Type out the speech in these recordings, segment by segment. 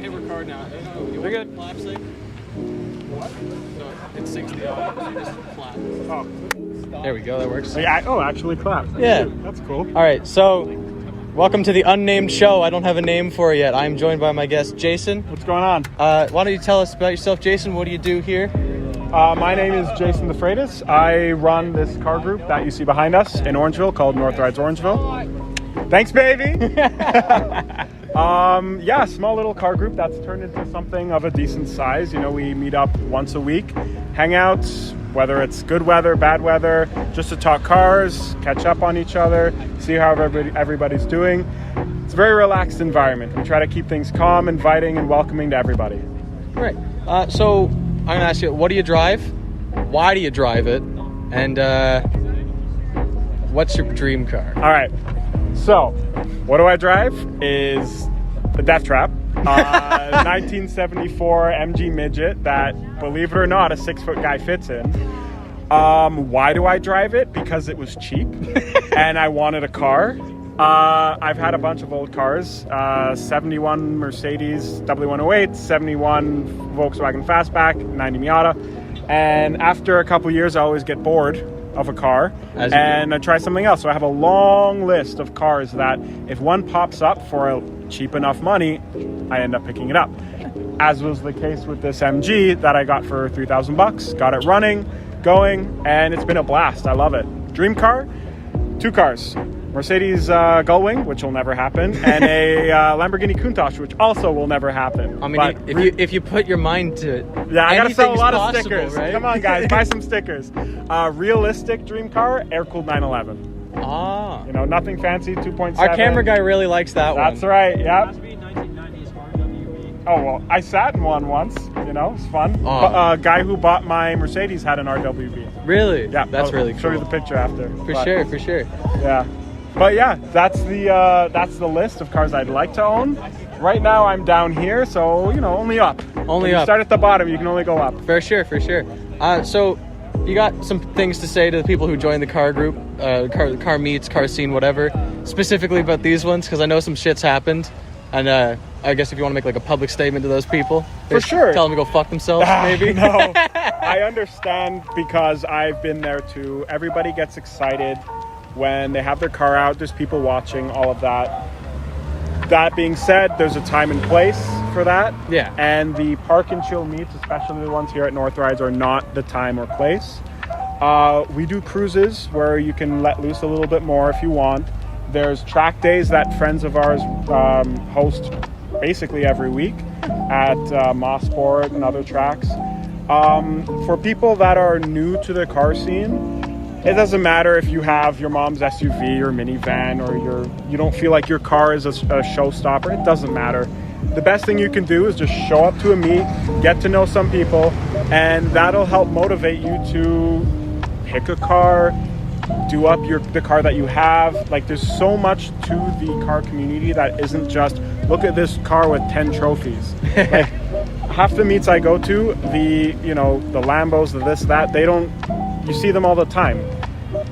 can hit record now. You We're want good. the clap thing? What? So it syncs the audio, so you just clap. Oh. There we go, that works. Actually clap. Yeah. That's cool. All right, so welcome to the unnamed show. I don't have a name for it yet. I'm joined by my guest, Jason. What's going on? Why don't you tell us about yourself, Jason? What do you do here? My name is Jason the Freitas. I run this car group that you see behind us in Orangeville called Northrides Orangeville. Thanks, baby. Small little car group that's turned into something of a decent size. You know, we meet up once a week, hang out, whether it's good weather, bad weather, just to talk cars, catch up on each other, see how everybody's doing. It's a very relaxed environment. We try to keep things calm, inviting, and welcoming to everybody. Right. So I'm going to ask you, what do you drive? Why do you drive it? And what's your dream car? All right. So, what do I drive? Is the Death Trap. 1974 MG Midget that, believe it or not, a 6-foot guy fits in. Why do I drive it? Because it was cheap and I wanted a car. I've had a bunch of old cars, 71 Mercedes W108, 71 Volkswagen Fastback, 90 Miata. And after a couple years, I always get bored of a car and I try something else. So I have a long list of cars that if one pops up for a cheap enough money, I end up picking it up. As was the case with this MG that I got for $3,000. Got it running, going, and it's been a blast. I love it. Dream car, 2 cars. Mercedes Gullwing, which will never happen, and a Lamborghini Countach, which also will never happen. I mean, if you put your mind to it, yeah, I gotta sell a lot of possible, stickers. Right? Come on, guys, buy some stickers. Realistic dream car, air-cooled 911. Ah, You know, nothing fancy. 2.7. our camera guy really likes that one. That's right. Yep. Must be 1990s RWB. Oh well, I sat in one once. You know, it's fun. Oh. But, guy who bought my Mercedes had an RWB. Really? Yeah, That's really cool. Show you the picture after. For sure. Yeah. But yeah, that's the list of cars I'd like to own. Right now I'm down here, so you know, only up. Only when you up. start at the bottom, you can only go up. For sure. So you got some things to say to the people who join the car group, car meets, car scene, whatever, specifically about these ones, because I know some shit's happened. And I guess if you want to make like a public statement to those people, For sure. tell them to go fuck themselves, maybe. No, I understand because I've been there too. Everybody gets excited when they have their car out. There's people watching, all of that. That being said, there's a time and place for that. Yeah. And the park and chill meets, especially the ones here at Northrides, are not the time or place. We do cruises where you can let loose a little bit more if you want. There's track days that friends of ours host basically every week at Mossport and other tracks. For people that are new to the car scene, it doesn't matter if you have your mom's SUV or minivan or you don't feel like your car is a showstopper. It doesn't matter. The best thing you can do is just show up to a meet, get to know some people, and that'll help motivate you to pick a car, do up the car that you have. Like, there's so much to the car community that isn't just look at this car with 10 trophies. Like, half the meets I go to, the Lambos, the this, that, you see them all the time.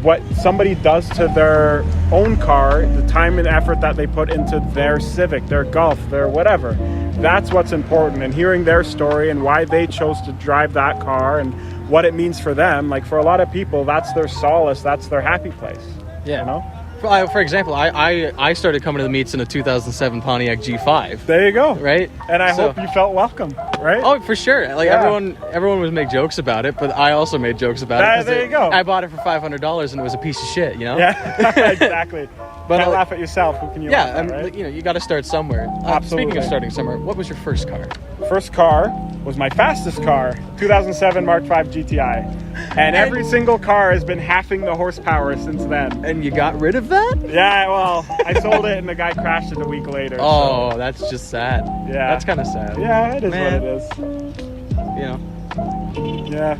What somebody does to their own car, the time and effort that they put into their Civic, their Golf, their whatever, that's what's important. And hearing their story and why they chose to drive that car and what it means for them. Like, for a lot of people, that's their solace, that's their happy place. Yeah. You know? For example, I started coming to the meets in a 2007 Pontiac G5. There you go. Right? And I hope you felt welcome, right? Oh, for sure. Like, Yeah. everyone would make jokes about it, but I also made jokes about it. 'cause There you go. I bought it for $500 and it was a piece of shit, you know? Yeah, exactly. But Can't laugh at yourself. Who can you yeah, laugh at, and right? you got to start somewhere. Absolutely. Speaking of starting somewhere, what was your first car? First car was my fastest car, 2007 Mark V GTI. And every single car has been halving the horsepower since then. And you got rid of that? Yeah, well, I sold it and the guy crashed it a week later. Oh, that's just sad. Yeah. That's kind of sad. Yeah, it is Man. what it is. You know? Yeah.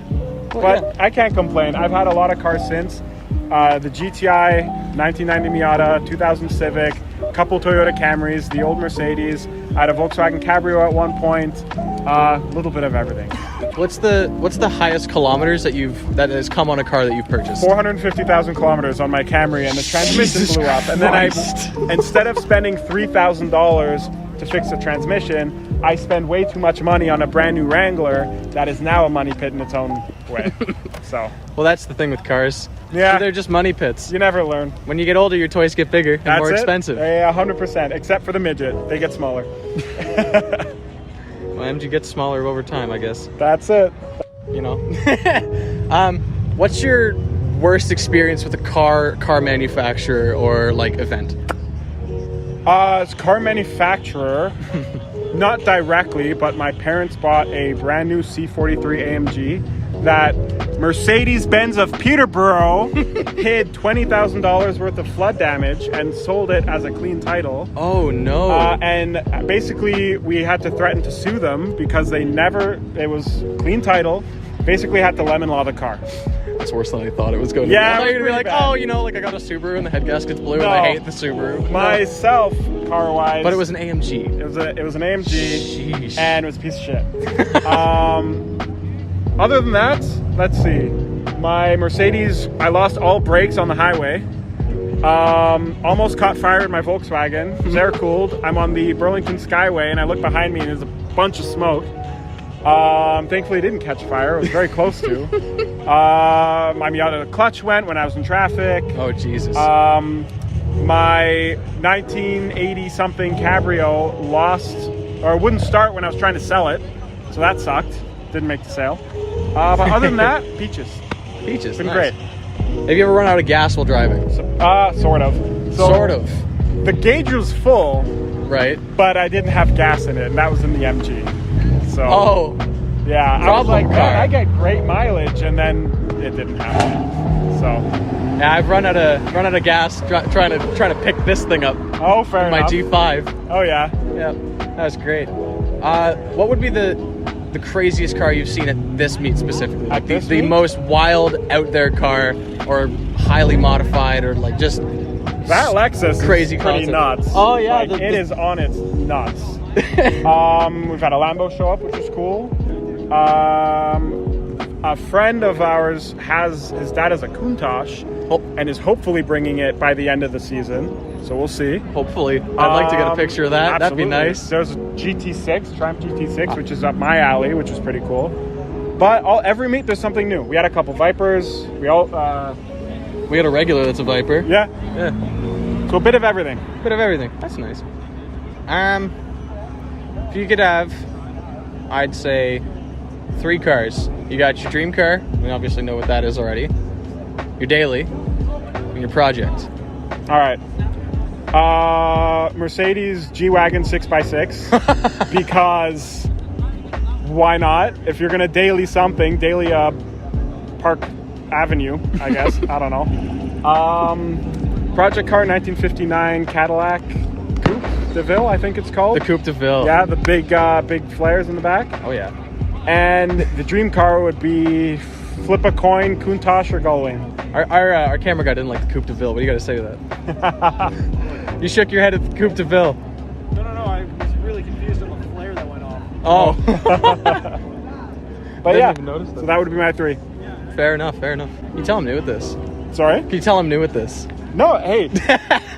Well, But yeah. I can't complain. I've had a lot of cars since. The GTI, 1990 Miata, 2000 Civic, a couple Toyota Camrys, the old Mercedes. I had a Volkswagen Cabrio at one point. A little bit of everything. What's the highest kilometers that has come on a car that you've purchased? 450,000 kilometers on my Camry, and the transmission Jesus blew up. And then Christ. instead of spending $3,000 to fix the transmission, I spend way too much money on a brand new Wrangler that is now a money pit in its own way. So, Well, that's the thing with cars. yeah, They're just money pits. you never learn. When you get older, your toys get bigger and That's more it. expensive. Yeah, 100%. Except for the midget, they get smaller. Well, MG gets smaller over time, I guess. That's it. You know. What's your worst experience with a car manufacturer or like event? It's car manufacturer. Not directly, but my parents bought a brand new C43 AMG that Mercedes-Benz of Peterborough hid $20,000 worth of flood damage and sold it as a clean title. Oh no. And basically we had to threaten to sue them because it was clean title, basically had to lemon law the car. It's worse than I thought it was going to Yeah, be. I thought it you were was going to be like, pretty bad. oh, you know, like I got a Subaru and the head gasket's blue No. and I hate the Subaru. No. Myself, car-wise, But it was an AMG. it was an AMG. Sheesh. And it was a piece of shit. Other than that, let's see. My Mercedes, I lost all brakes on the highway. Almost caught fire in my Volkswagen. It was air cooled. I'm on the Burlington Skyway and I look behind me and there's a bunch of smoke. Thankfully it didn't catch fire. It was very close to. My clutch went when I was in traffic. Oh, Jesus. My 1980 something Cabrio wouldn't start when I was trying to sell it. So that sucked. Didn't make the sale. But other than that, peaches. Peaches. Been nice. great. Have you ever run out of gas while driving? Sort of. Sort of. The gauge was full, Right? but I didn't have gas in it, and that was in the MG. So, Oh, yeah. I was problem like, car. man, I get great mileage, and then it didn't happen. So, yeah, I've run out of gas trying to pick this thing up. oh, fair My enough. G5. Oh, yeah. Yeah, that was great. What would be the craziest car you've seen at this meet specifically? Like this the meet? most wild out there car, or highly modified, or like just That Lexus crazy is pretty concept. nuts. Oh, yeah, Like, it is on its nuts. We've had a Lambo show up, which is cool. A friend of ours his dad has a Countach and is hopefully bringing it by the end of the season. So we'll see. Hopefully, I'd like to get a picture of that. Absolutely. That'd be nice. There's a GT6, Triumph GT6, which is up my alley, which is pretty cool. But every meet there's something new. We had a couple Vipers. We had a regular that's a Viper. Yeah. So a bit of everything. Bit of everything. That's nice. If you could have, I'd say 3 cars. You got your dream car. We obviously know what that is already. Your daily, and your project. All right. Mercedes G-Wagon 6x6 because why not? If you're gonna daily something, daily Park Avenue, I guess. I don't know. Project car 1959 Cadillac Coupe de Ville, I think it's called. The Coupe de Ville. Yeah, the big flares in the back. Oh yeah. And the dream car would be flip a coin, Countach or Gullwing. Our camera guy didn't like the Coupe de Ville. What do you got to say to that? You shook your head at the Coupe de Ville. No, I was really confused on the flare that went off. Oh. But Didn't yeah, even notice that. so that would be my 3. Fair enough. Can you tell I'm new at this? Sorry? Can you tell I'm new at this? No, hey,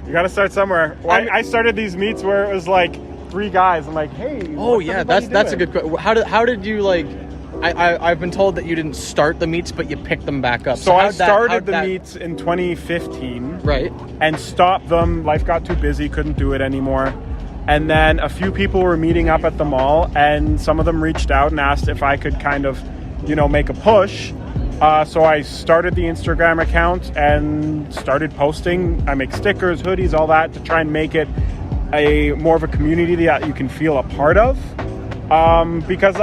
you gotta start somewhere. I started these meets where it was like 3 guys. I'm like, hey. Oh what's yeah, everybody that's a doing? good question. How did you like? I've been told that you didn't start the meets, but you picked them back up. So I how'd that- started how'd the that- meets in 2015 right. and stopped them. Life got too busy, couldn't do it anymore. And then a few people were meeting up at the mall, and some of them reached out and asked if I could kind of, make a push. So I started the Instagram account and started posting. I make stickers, hoodies, all that to try and make it more of a community that you can feel a part of. Because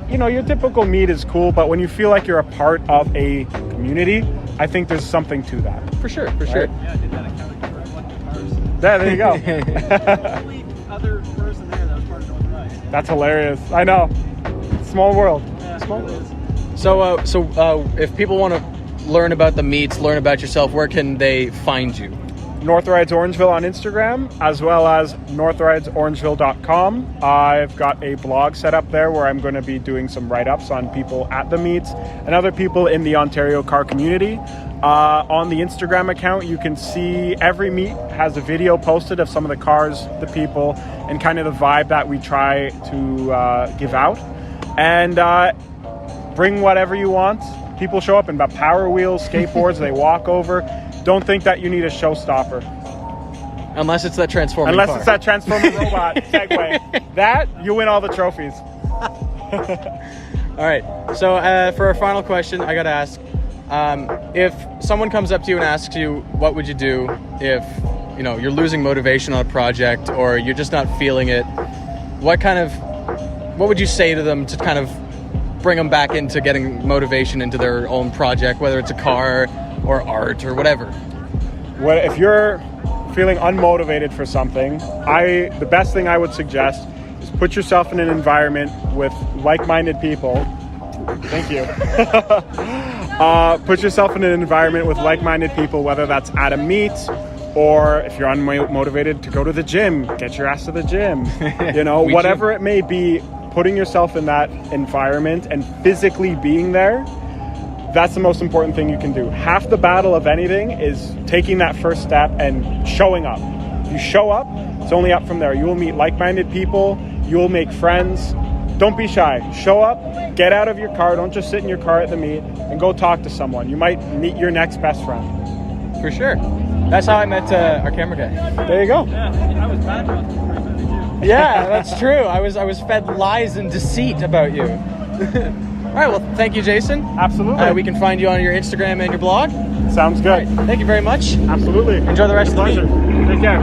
your typical meet is cool, but when you feel like you're a part of a community, I think there's something to that. For sure. Yeah, I did that at County Court. Yeah, there you go. Only other person there that was part of Northrides. That's hilarious. I know. Small world. Yeah, Small it is. So if people want to learn about the meets, learn about yourself, where can they find you? Northrides Orangeville on Instagram, as well as northridesorangeville.com. I've got a blog set up there where I'm going to be doing some write-ups on people at the meets and other people in the Ontario car community. On the Instagram account, you can see every meet has a video posted of some of the cars, the people, and kind of the vibe that we try to give out. And bring whatever you want. People show up in about power wheels, skateboards, they walk over. Don't think that you need a showstopper. Unless it's that transforming Unless car. it's that transforming robot Segway. That, you win all the trophies. All right. So for our final question, I got to ask, if someone comes up to you and asks you, what would you do if, you know, you're losing motivation on a project or you're just not feeling it? What would you say to them to kind of bring them back into getting motivation into their own project, whether it's a car or art or whatever? Well, if you're feeling unmotivated for something, the best thing I would suggest is put yourself in an environment with like-minded people. Thank you. Put yourself in an environment with like-minded people, whether that's at a meet or if you're unmotivated to go to the gym, get your ass to the gym. You know, whatever it may be, putting yourself in that environment and physically being there, that's the most important thing you can do. Half the battle of anything is taking that first step and showing up. If you show up, it's only up from there. You will meet like-minded people. You will make friends. Don't be shy. Show up, get out of your car. Don't just sit in your car at the meet and go talk to someone. You might meet your next best friend. For sure. That's how I met our camera guy. There you go. Yeah, I was bad about this too. Yeah, that's true. I was fed lies and deceit about you. All right, well, thank you, Jason. Absolutely. We can find you on your Instagram and your blog. Sounds good. All right, thank you very much. Absolutely. Enjoy the rest of the Pleasure. meet. Take care.